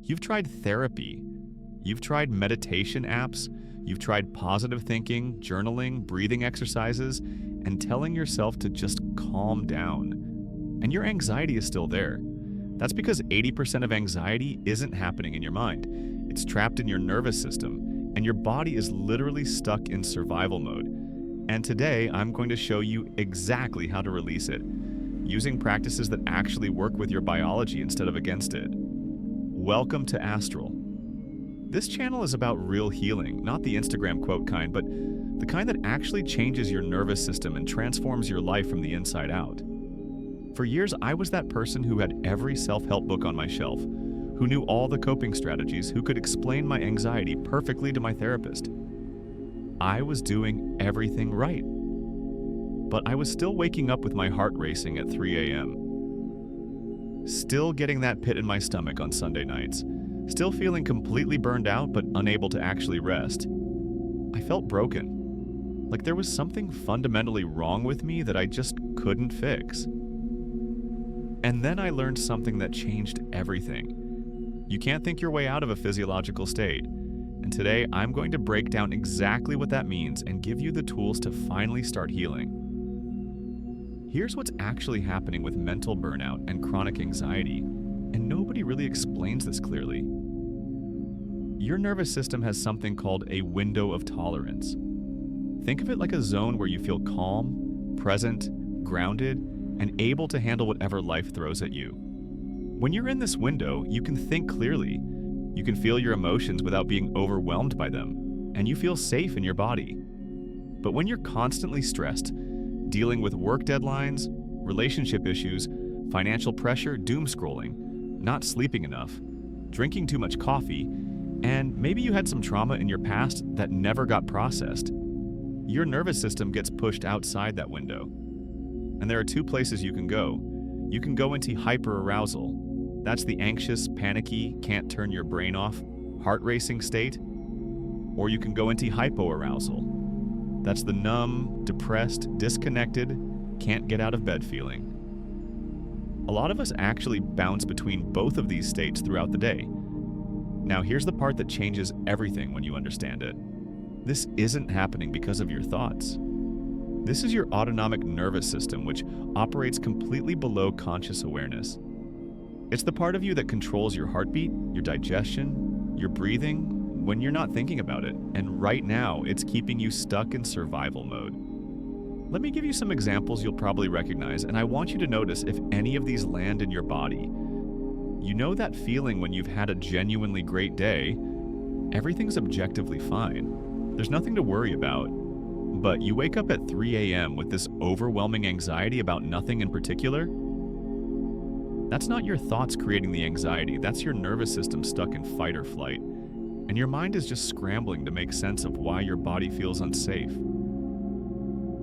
You've tried therapy. You've tried meditation apps. You've tried positive thinking, journaling, breathing exercises, and telling yourself to just calm down. And your anxiety is still there. That's because 80% of anxiety isn't happening in your mind. It's trapped in your nervous system, and your body is literally stuck in survival mode. And today, I'm going to show you exactly how to release it, using practices that actually work with your biology instead of against it. Welcome to Astral. This channel is about real healing, not the Instagram quote kind, but the kind that actually changes your nervous system and transforms your life from the inside out. For years, I was that person who had every self-help book on my shelf, who knew all the coping strategies, who could explain my anxiety perfectly to my therapist. I was doing everything right. But I was still waking up with my heart racing at 3 a.m. Still getting that pit in my stomach on Sunday nights. Still feeling completely burned out but unable to actually rest. I felt broken. Like there was something fundamentally wrong with me that I just couldn't fix. And then I learned something that changed everything. You can't think your way out of a physiological state. And today, I'm going to break down exactly what that means and give you the tools to finally start healing. Here's what's actually happening with mental burnout and chronic anxiety, and nobody really explains this clearly. Your nervous system has something called a window of tolerance. Think of it like a zone where you feel calm, present, grounded, and able to handle whatever life throws at you. When you're in this window, you can think clearly. You can feel your emotions without being overwhelmed by them, and you feel safe in your body. But when you're constantly stressed, dealing with work deadlines, relationship issues, financial pressure, doom scrolling, not sleeping enough, drinking too much coffee, and maybe you had some trauma in your past that never got processed, your nervous system gets pushed outside that window. And there are two places you can go. You can go into hyperarousal. That's the anxious, panicky, can't turn your brain off, heart-racing state. Or you can go into hypoarousal. That's the numb, depressed, disconnected, can't get out of bed feeling. A lot of us actually bounce between both of these states throughout the day. Now here's the part that changes everything when you understand it. This isn't happening because of your thoughts. This is your autonomic nervous system, which operates completely below conscious awareness. It's the part of you that controls your heartbeat, your digestion, your breathing, when you're not thinking about it. And right now, it's keeping you stuck in survival mode. Let me give you some examples you'll probably recognize, and I want you to notice if any of these land in your body. You know that feeling when you've had a genuinely great day, everything's objectively fine. There's nothing to worry about. But you wake up at 3 a.m. with this overwhelming anxiety about nothing in particular? That's not your thoughts creating the anxiety, that's your nervous system stuck in fight or flight. And your mind is just scrambling to make sense of why your body feels unsafe.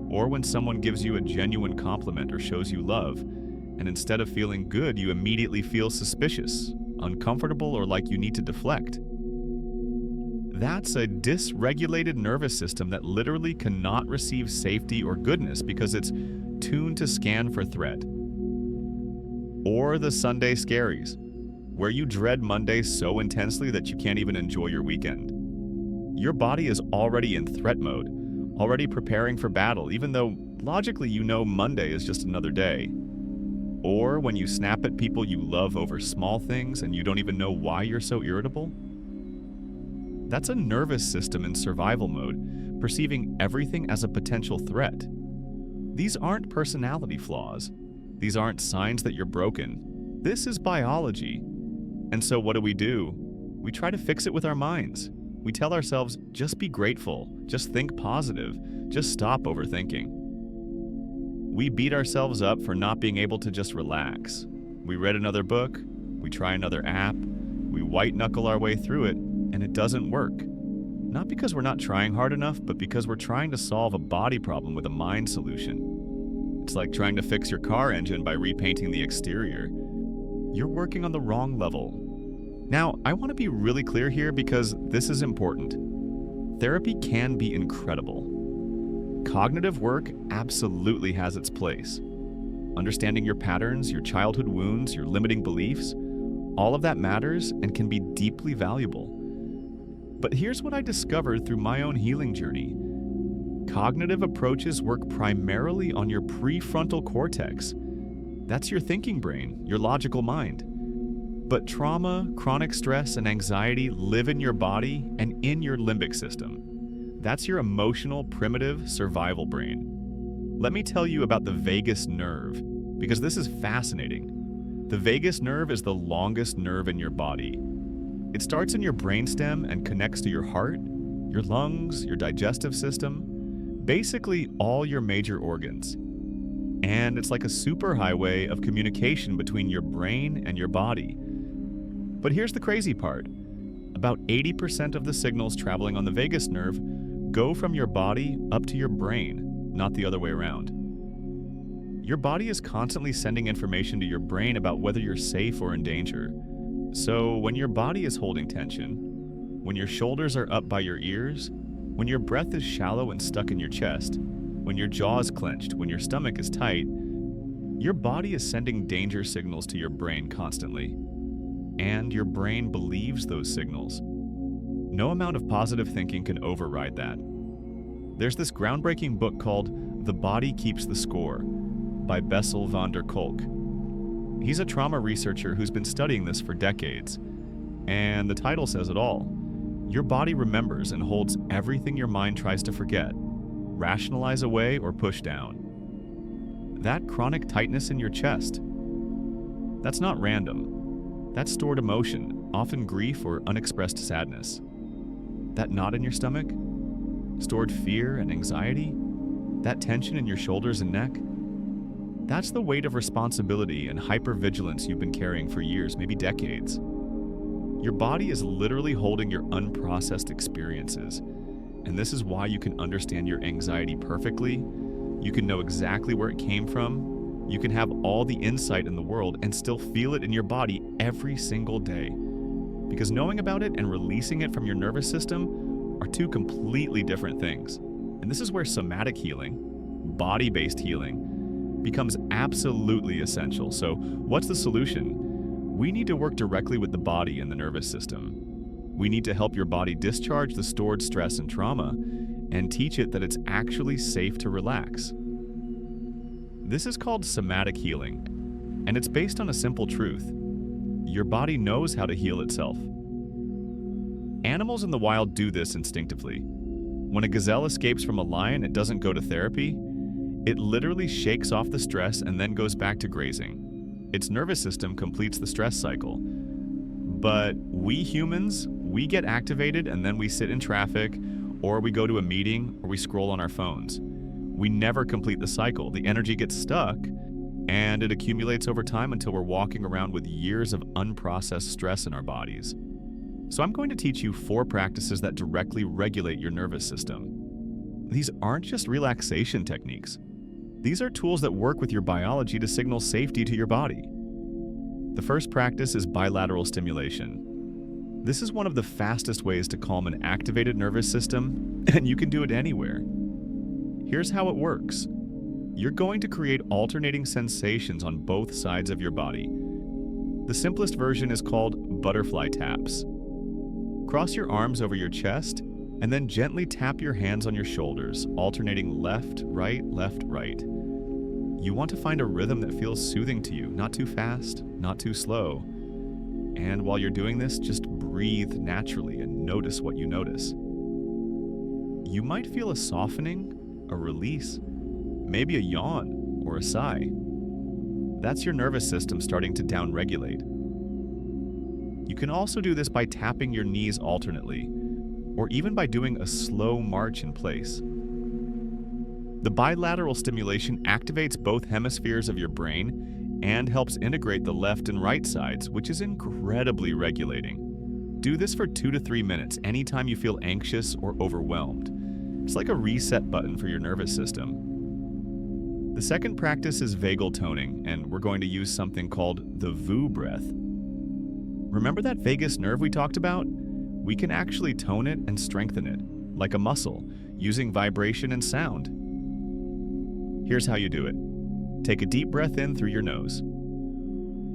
Or when someone gives you a genuine compliment or shows you love, and instead of feeling good, you immediately feel suspicious, uncomfortable, or like you need to deflect. That's a dysregulated nervous system that literally cannot receive safety or goodness because it's tuned to scan for threat. Or the Sunday scaries, where you dread Mondays so intensely that you can't even enjoy your weekend. Your body is already in threat mode, already preparing for battle, even though logically you know Monday is just another day. Or when you snap at people you love over small things and you don't even know why you're so irritable. That's a nervous system in survival mode, perceiving everything as a potential threat. These aren't personality flaws. These aren't signs that you're broken. This is biology. And so what do? We try to fix it with our minds. We tell ourselves, just be grateful, just think positive, just stop overthinking. We beat ourselves up for not being able to just relax. We read another book, we try another app, we white-knuckle our way through it, and it doesn't work. Not because we're not trying hard enough, but because we're trying to solve a body problem with a mind solution. It's like trying to fix your car engine by repainting the exterior. You're working on the wrong level. Now, I want to be really clear here because this is important. Therapy can be incredible. Cognitive work absolutely has its place. Understanding your patterns, your childhood wounds, your limiting beliefs, All of that matters and can be deeply valuable. But here's what I discovered through my own healing journey. Cognitive approaches work primarily on your prefrontal cortex. That's your thinking brain, your logical mind. But trauma, chronic stress, and anxiety live in your body and in your limbic system. That's your emotional, primitive survival brain. Let me tell you about the vagus nerve, because this is fascinating. The vagus nerve is the longest nerve in your body. It starts in your brainstem and connects to your heart, your lungs, your digestive system, basically all your major organs. And it's like a superhighway of communication between your brain and your body. But here's the crazy part. About 80% of the signals traveling on the vagus nerve go from your body up to your brain, not the other way around. Your body is constantly sending information to your brain about whether you're safe or in danger. So when your body is holding tension, when your shoulders are up by your ears, when your breath is shallow and stuck in your chest, when your jaw is clenched, when your stomach is tight, your body is sending danger signals to your brain constantly. And your brain believes those signals. No amount of positive thinking can override that. There's this groundbreaking book called The Body Keeps the Score by Bessel van der Kolk. He's a trauma researcher who's been studying this for decades. And the title says it all. Your body remembers and holds everything your mind tries to forget, rationalize away, or push down. That chronic tightness in your chest, that's not random. That's stored emotion, often grief or unexpressed sadness. That knot in your stomach, stored fear and anxiety, that tension in your shoulders and neck, that's the weight of responsibility and hypervigilance you've been carrying for years, maybe decades. Your body is literally holding your unprocessed experiences, and this is why you can understand your anxiety perfectly. You can know exactly where it came from. You can have all the insight in the world and still feel it in your body every single day. Because knowing about it and releasing it from your nervous system are two completely different things. And this is where somatic healing, body-based healing, becomes absolutely essential. So what's the solution? We need to work directly with the body and the nervous system. We need to help your body discharge the stored stress and trauma and teach it that it's actually safe to relax. This is called somatic healing, and it's based on a simple truth. Your body knows how to heal itself. Animals in the wild do this instinctively. When a gazelle escapes from a lion, it doesn't go to therapy. It literally shakes off the stress and then goes back to grazing. Its nervous system completes the stress cycle. But we humans, we get activated and then we sit in traffic, or we go to a meeting, or we scroll on our phones. We never complete the cycle. The energy gets stuck, and it accumulates over time until we're walking around with years of unprocessed stress in our bodies. So I'm going to teach you 4 practices that directly regulate your nervous system. These aren't just relaxation techniques. These are tools that work with your biology to signal safety to your body. The first practice is bilateral stimulation. This is one of the fastest ways to calm an activated nervous system, and you can do it anywhere. Here's how it works. You're going to create alternating sensations on both sides of your body. The simplest version is called butterfly taps. Cross your arms over your chest, and then gently tap your hands on your shoulders, alternating left, right, left, right. You want to find a rhythm that feels soothing to you, not too fast, not too slow. And while you're doing this, just breathe naturally and notice what you notice. You might feel a softening, a release, maybe a yawn or a sigh. That's your nervous system starting to downregulate. You can also do this by tapping your knees alternately, or even by doing a slow march in place. The bilateral stimulation activates both hemispheres of your brain and helps integrate the left and right sides, which is incredibly regulating. Do this for 2 to 3 minutes anytime you feel anxious or overwhelmed. It's like a reset button for your nervous system. The second practice is vagal toning, and we're going to use something called the VU breath. Remember that vagus nerve we talked about? We can actually tone it and strengthen it, like a muscle, using vibration and sound. Here's how you do it. Take a deep breath in through your nose.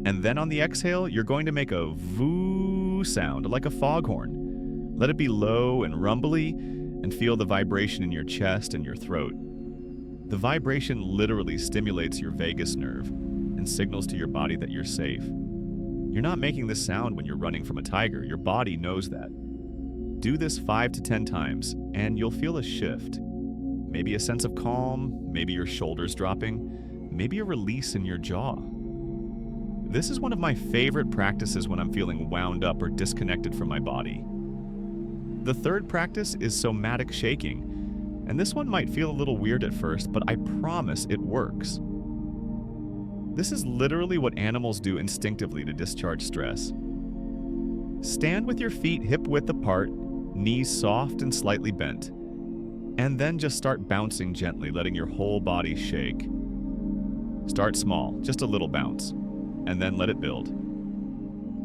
And then on the exhale, you're going to make a voo sound, like a foghorn. Let it be low and rumbly, and feel the vibration in your chest and your throat. The vibration literally stimulates your vagus nerve and signals to your body that you're safe. You're not making this sound when you're running from a tiger. Your body knows that. Do this 5 to 10 times, and you'll feel a shift. Maybe a sense of calm, maybe your shoulders dropping, maybe a release in your jaw. This is one of my favorite practices when I'm feeling wound up or disconnected from my body. The third practice is somatic shaking, and this one might feel a little weird at first, but I promise it works. This is literally what animals do instinctively to discharge stress. Stand with your feet hip-width apart, knees soft and slightly bent, and then just start bouncing gently, letting your whole body shake. Start small, just a little bounce, and then let it build.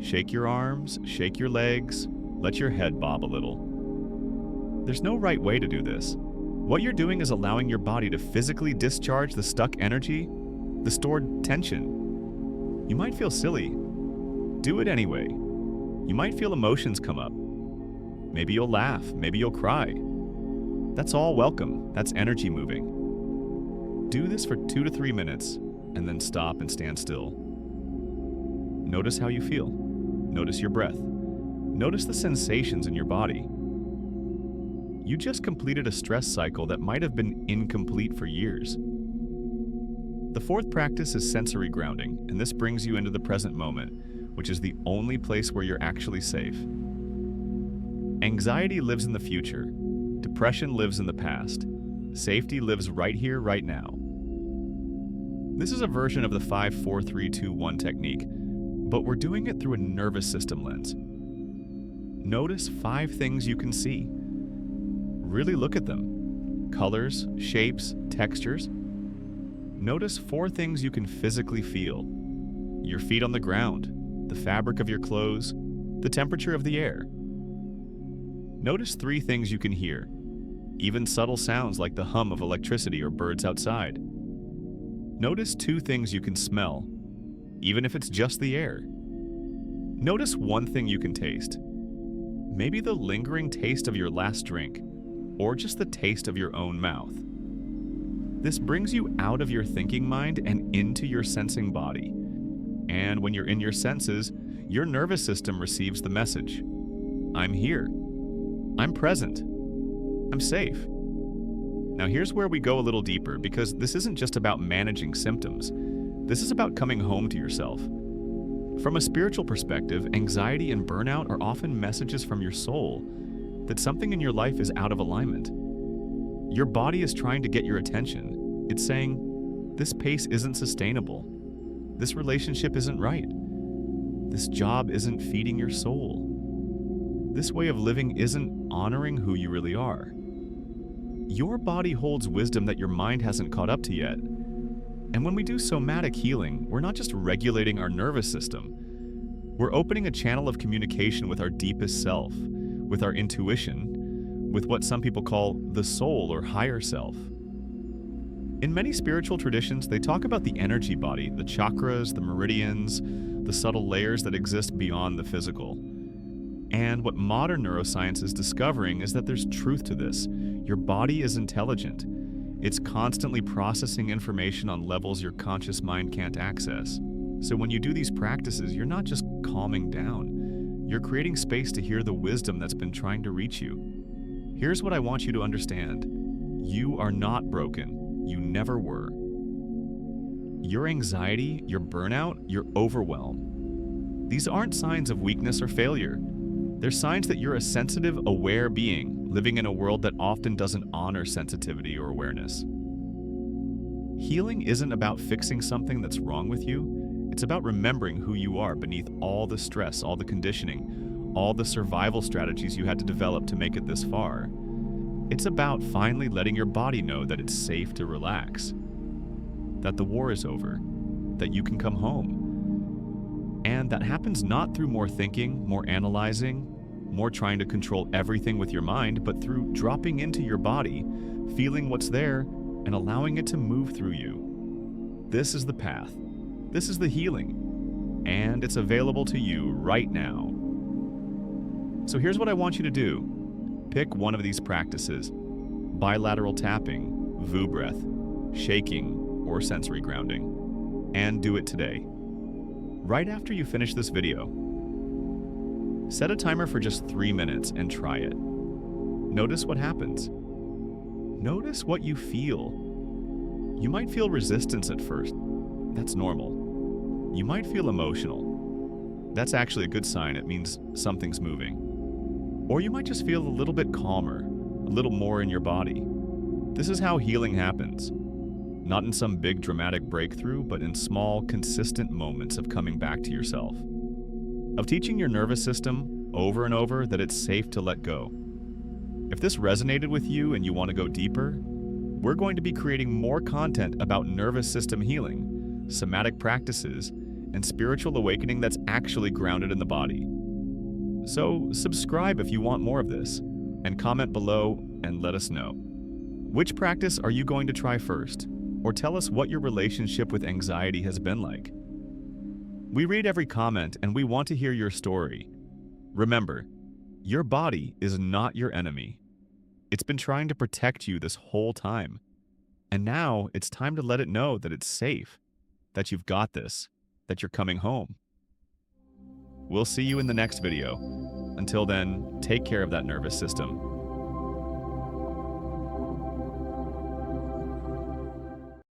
Shake your arms, shake your legs, let your head bob a little. There's no right way to do this. What you're doing is allowing your body to physically discharge the stuck energy, the stored tension. You might feel silly. Do it anyway. You might feel emotions come up. Maybe you'll laugh, maybe you'll cry. That's all welcome. That's energy moving. Do this for 2 to 3 minutes, and then stop and stand still. Notice how you feel. Notice your breath. Notice the sensations in your body. You just completed a stress cycle that might have been incomplete for years. The fourth practice is sensory grounding, and this brings you into the present moment, which is the only place where you're actually safe. Anxiety lives in the future. Depression lives in the past. Safety lives right here, right now. This is a version of the 5-4-3-2-1 technique, but we're doing it through a nervous system lens. Notice 5 things you can see. Really look at them. Colors, shapes, textures. Notice 4 things you can physically feel. Your feet on the ground, the fabric of your clothes, the temperature of the air. Notice 3 things you can hear, even subtle sounds like the hum of electricity or birds outside. Notice 2 things you can smell, even if it's just the air. Notice 1 thing you can taste. Maybe the lingering taste of your last drink, or just the taste of your own mouth. This brings you out of your thinking mind and into your sensing body. And when you're in your senses, your nervous system receives the message. I'm here. I'm present. I'm safe. Now here's where we go a little deeper, because this isn't just about managing symptoms. This is about coming home to yourself. From a spiritual perspective, anxiety and burnout are often messages from your soul that something in your life is out of alignment. Your body is trying to get your attention. It's saying, this pace isn't sustainable. This relationship isn't right. This job isn't feeding your soul. This way of living isn't honoring who you really are. Your body holds wisdom that your mind hasn't caught up to yet. And when we do somatic healing, we're not just regulating our nervous system. We're opening a channel of communication with our deepest self, with our intuition, with what some people call the soul or higher self. In many spiritual traditions, they talk about the energy body, the chakras, the meridians, the subtle layers that exist beyond the physical. And what modern neuroscience is discovering is that there's truth to this. Your body is intelligent. It's constantly processing information on levels your conscious mind can't access. So when you do these practices, you're not just calming down. You're creating space to hear the wisdom that's been trying to reach you. Here's what I want you to understand. You are not broken. You never were. Your anxiety, your burnout, your overwhelm. These aren't signs of weakness or failure. They're signs that you're a sensitive, aware being living in a world that often doesn't honor sensitivity or awareness. Healing isn't about fixing something that's wrong with you. It's about remembering who you are beneath all the stress, all the conditioning, all the survival strategies you had to develop to make it this far. It's about finally letting your body know that it's safe to relax, that the war is over, that you can come home. And that happens not through more thinking, more analyzing, more trying to control everything with your mind, but through dropping into your body, feeling what's there, and allowing it to move through you. This is the path. This is the healing. and it's available to you right now. So here's what I want you to do. Pick one of these practices: bilateral tapping, VU breath, shaking, or sensory grounding, and do it today. Right after you finish this video, set a timer for just 3 minutes and try it. Notice what happens. Notice what you feel. You might feel resistance at first. That's normal. You might feel emotional. That's actually a good sign. It means something's moving. Or you might just feel a little bit calmer, a little more in your body. This is how healing happens. Not in some big dramatic breakthrough, but in small, consistent moments of coming back to yourself. Of teaching your nervous system over and over that it's safe to let go. If this resonated with you and you want to go deeper, we're going to be creating more content about nervous system healing, somatic practices, and spiritual awakening that's actually grounded in the body. So subscribe if you want more of this, and comment below and let us know. Which practice are you going to try first? Or tell us what your relationship with anxiety has been like. We read every comment and we want to hear your story. Remember, your body is not your enemy. It's been trying to protect you this whole time. And now it's time to let it know that it's safe, that you've got this, that you're coming home. We'll see you in the next video. Until then, take care of that nervous system.